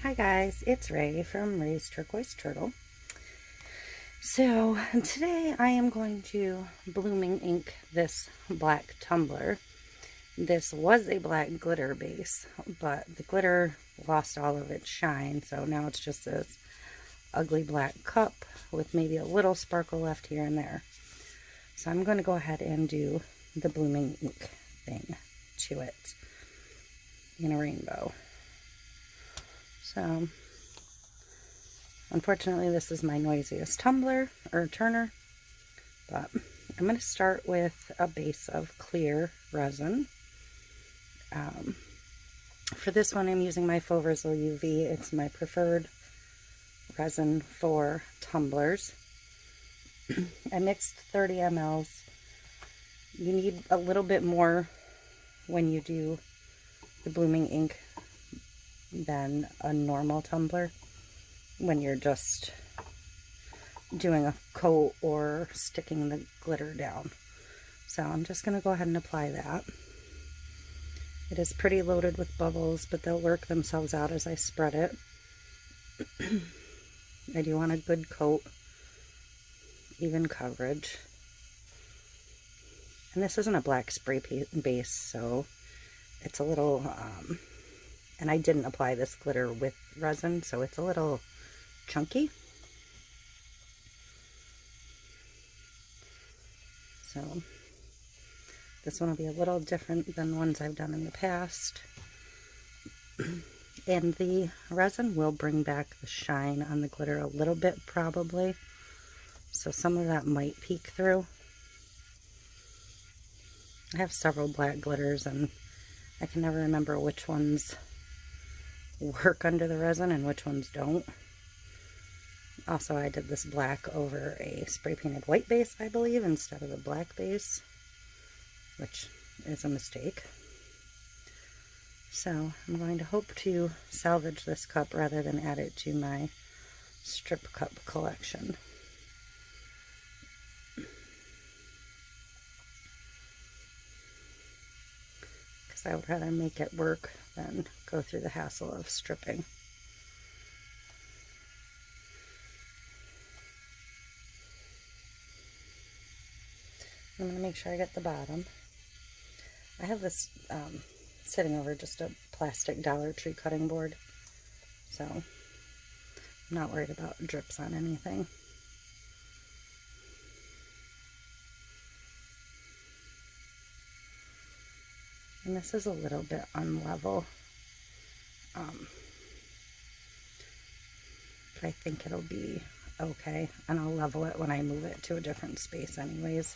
Hi guys, it's Ray from Ray's Turquoise Turtle. So today I am going to blooming ink this black tumbler. This was a black glitter base, but the glitter lost all of its shine, so now it's just this ugly black cup with maybe a little sparkle left here and there. So I'm going to go ahead and do the blooming ink thing to it in a rainbow. So, unfortunately, this is my noisiest tumbler or turner, but I'm going to start with a base of clear resin. For this one, I'm using my Faux Rizzle UV. It's my preferred resin for tumblers. I mixed 30 mLs. You need a little bit more when you do the blooming ink than a normal tumbler when you're just doing a coat or sticking the glitter down. So I'm just going to go ahead and apply that. It is pretty loaded with bubbles, but they'll work themselves out as I spread it. I do want a good coat, even coverage. And this isn't a black spray base, so it's a little and I didn't apply this glitter with resin, so it's a little chunky. So this one will be a little different than ones I've done in the past. And the resin will bring back the shine on the glitter a little bit, probably. So some of that might peek through. I have several black glitters, and I can never remember which ones work under the resin and which ones don't. Also, I did this black over a spray painted white base, I believe, instead of the black base, which is a mistake. So I'm going to hope to salvage this cup rather than add it to my strip cup collection. Because I would rather make it work than go through the hassle of stripping. I'm going to make sure I get the bottom. I have this sitting over just a plastic Dollar Tree cutting board, so I'm not worried about drips on anything. And this is a little bit unlevel, but I think it'll be okay, and I'll level it when I move it to a different space anyways.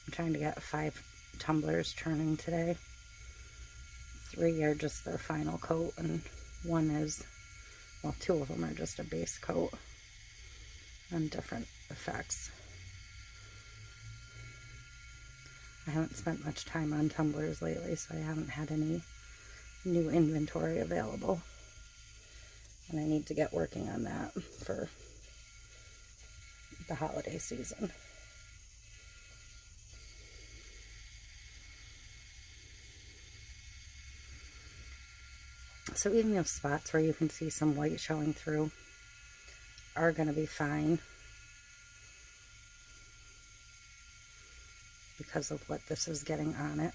I'm trying to get 5 tumblers turning today. 3 are just their final coat, and 1 is, well, 2 of them are just a base coat on different effects. I haven't spent much time on tumblers lately, so I haven't had any new inventory available. And I need to get working on that for the holiday season. So even those spots where you can see some white showing through are going to be fine, because of what this is getting on it.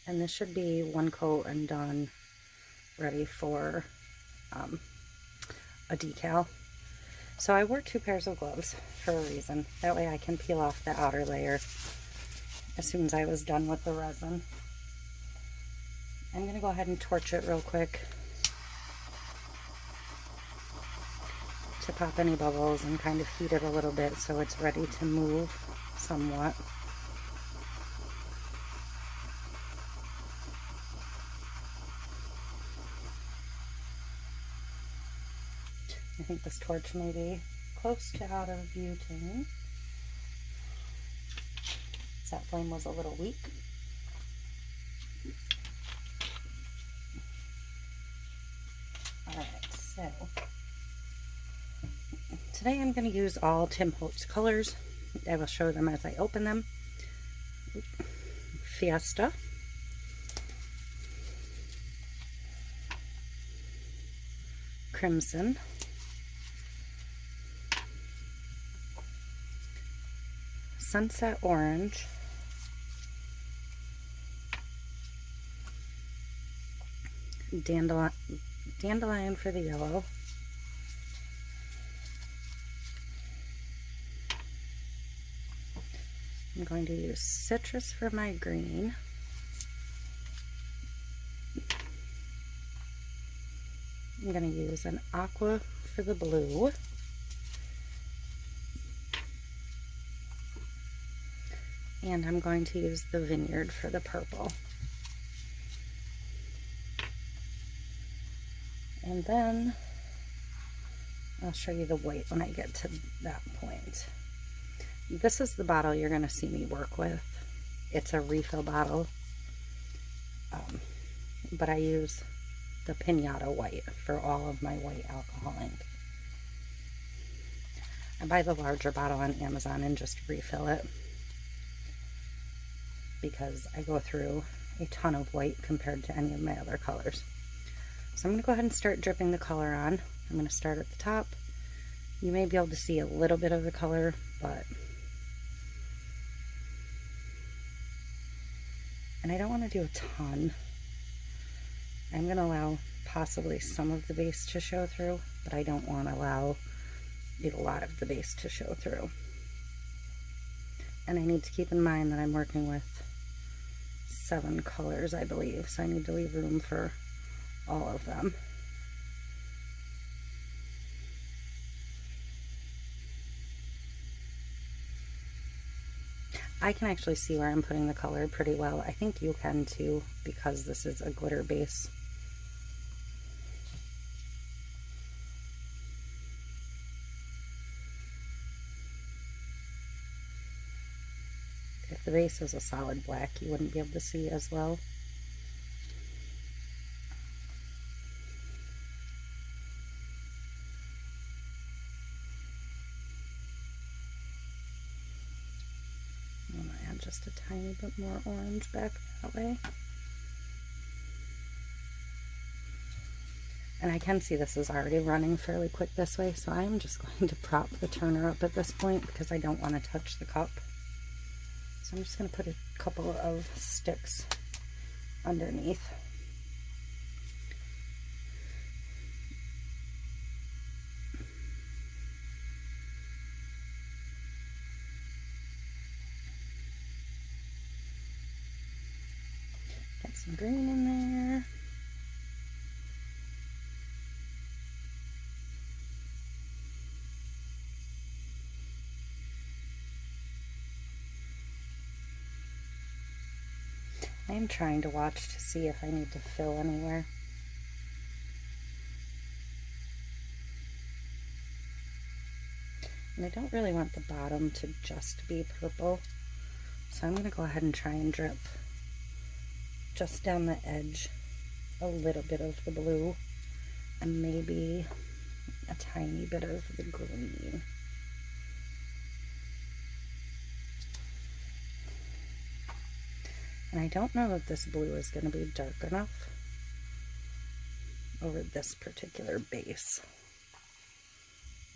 And this should be 1 coat and done, ready for a decal. So I wore 2 pairs of gloves for a reason. That way I can peel off the outer layer as soon as I was done with the resin. I'm going to go ahead and torch it real quick to pop any bubbles and kind of heat it a little bit so it's ready to move somewhat. I think this torch may be close to out of butane. That flame was a little weak. Alright, so today I'm going to use all Tim Holtz colors. I will show them as I open them. Fiesta, Crimson, Sunset Orange, Dandelion for the yellow, I'm going to use Citrus for my green, I'm going to use an Aqua for the blue, and I'm going to use the Vineyard for the purple. And then I'll show you the white when I get to that point. This is the bottle you're going to see me work with. It's a refill bottle, but I use the Pinata white for all of my white alcohol ink. I buy the larger bottle on Amazon and just refill it because I go through a ton of white compared to any of my other colors. So I'm going to go ahead and start dripping the color on. I'm going to start at the top. You may be able to see a little bit of the color, but and I don't want to do a ton. I'm going to allow possibly some of the base to show through, but I don't want to allow a lot of the base to show through. And I need to keep in mind that I'm working with 7 colors, I believe, so I need to leave room for all of them. I can actually see where I'm putting the color pretty well. I think you can too, because this is a glitter base. If the base is a solid black, you wouldn't be able to see as well. I'm going to add just a tiny bit more orange back that way. And I can see this is already running fairly quick this way, so I'm just going to prop the turner up at this point because I don't want to touch the cup. So I'm just going to put a couple of sticks underneath. Get some green in there. I am trying to watch to see if I need to fill anywhere. And I don't really want the bottom to just be purple, so I'm going to go ahead and try and drip just down the edge a little bit of the blue and maybe a tiny bit of the green. And I don't know if this blue is going to be dark enough over this particular base.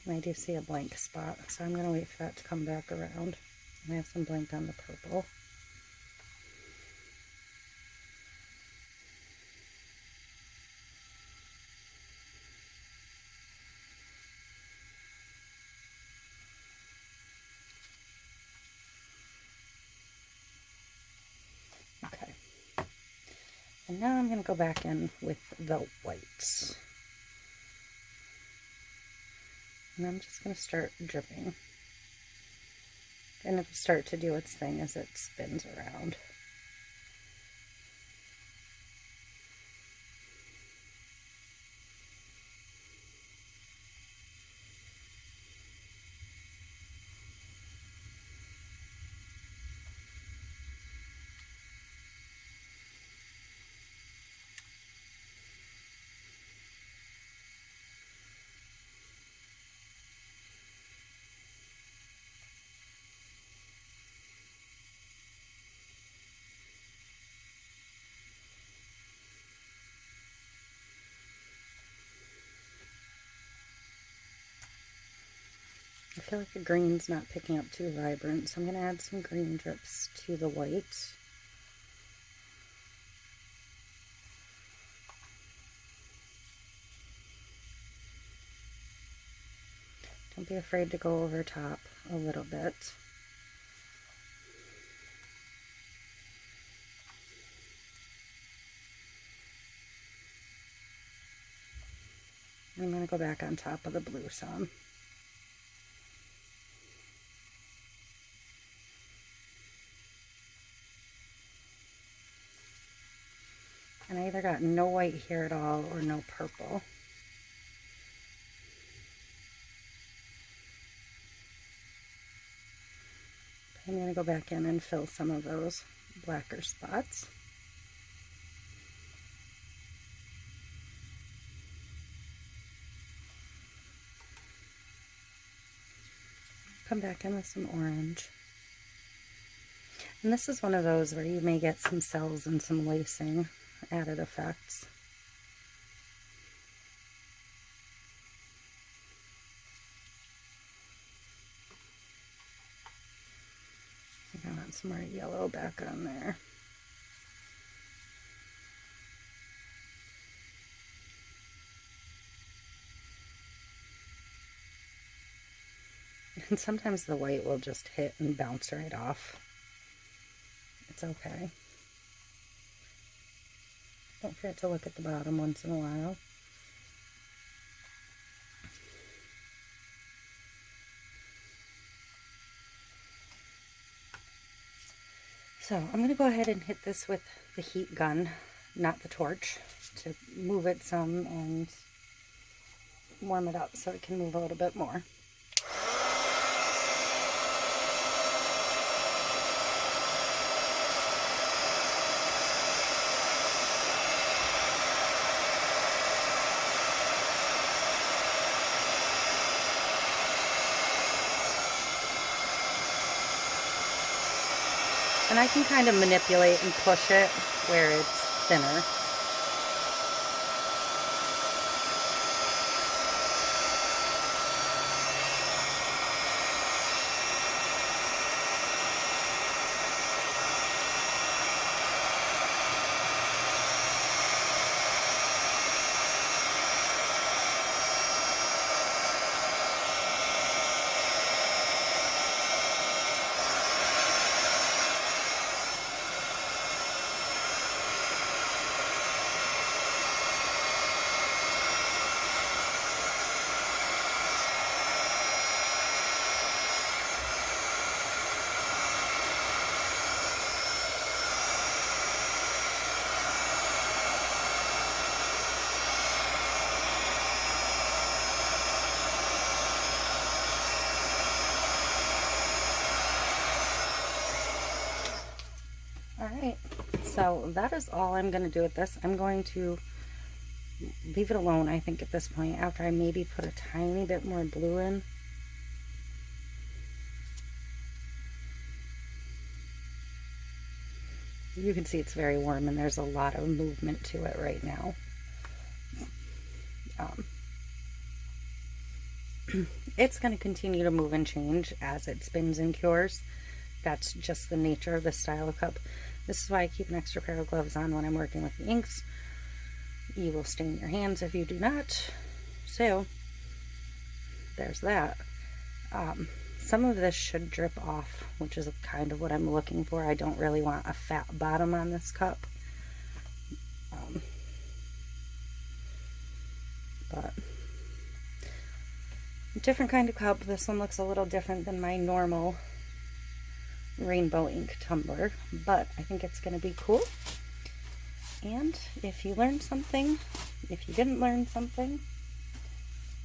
And I do see a blank spot, so I'm going to wait for that to come back around. And I have some blank on the purple. Okay. And now I'm going to go back in with the whites. And I'm just going to start dripping. And it'll start to do its thing as it spins around. feel like the green's not picking up too vibrant, so I'm going to add some green drips to the white. Don't be afraid to go over top a little bit. I'm going to go back on top of the blue some. And I either got no white here at all or no purple. I'm going to go back in and fill some of those blacker spots. Come back in with some orange. And this is one of those where you may get some cells and some lacing added effects. I think I want some more yellow back on there. And sometimes the white will just hit and bounce right off. It's okay. Don't forget to look at the bottom once in a while. So I'm going to go ahead and hit this with the heat gun, not the torch, to move it some and warm it up so it can move a little bit more. And I can kind of manipulate and push it where it's thinner. Alright, so that is all I'm going to do with this. I'm going to leave it alone, I think, at this point, after I maybe put a tiny bit more blue in. You can see it's very warm and there's a lot of movement to it right now. It's going to continue to move and change as it spins and cures. That's just the nature of this style of cup. This is why I keep an extra pair of gloves on when I'm working with the inks. You will stain your hands if you do not. So, there's that. Some of this should drip off, which is kind of what I'm looking for. I don't really want a fat bottom on this cup. But different kind of cup. This one looks a little different than my normal rainbow ink tumbler, but I think it's going to be cool. And if you learned something, if you didn't learn something,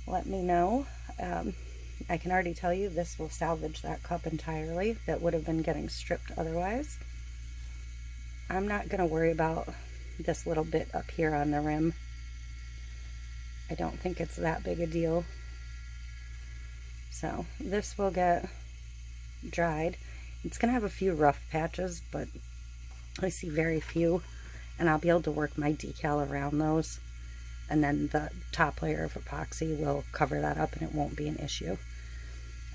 let me know. I can already tell you this will salvage that cup entirely that would have been getting stripped otherwise. I'm not going to worry about this little bit up here on the rim. I don't think it's that big a deal. So this will get dried. It's going to have a few rough patches, but I see very few, and I'll be able to work my decal around those, and then the top layer of epoxy will cover that up and it won't be an issue.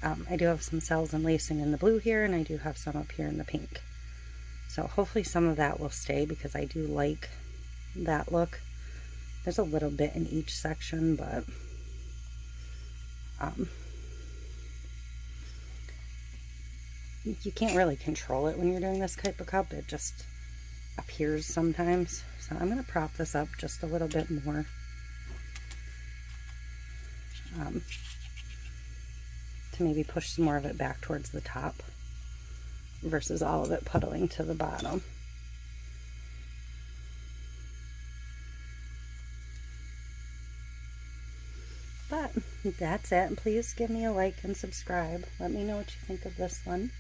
I do have some cells and lacing in the blue here, and I do have some up here in the pink. So hopefully some of that will stay because I do like that look. There's a little bit in each section, but you can't really control it when you're doing this type of cup. It just appears sometimes. So I'm going to prop this up just a little bit more. To maybe push some more of it back towards the top versus all of it puddling to the bottom. But that's it. Please give me a like and subscribe. Let me know what you think of this one.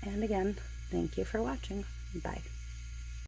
And again, thank you for watching. Bye.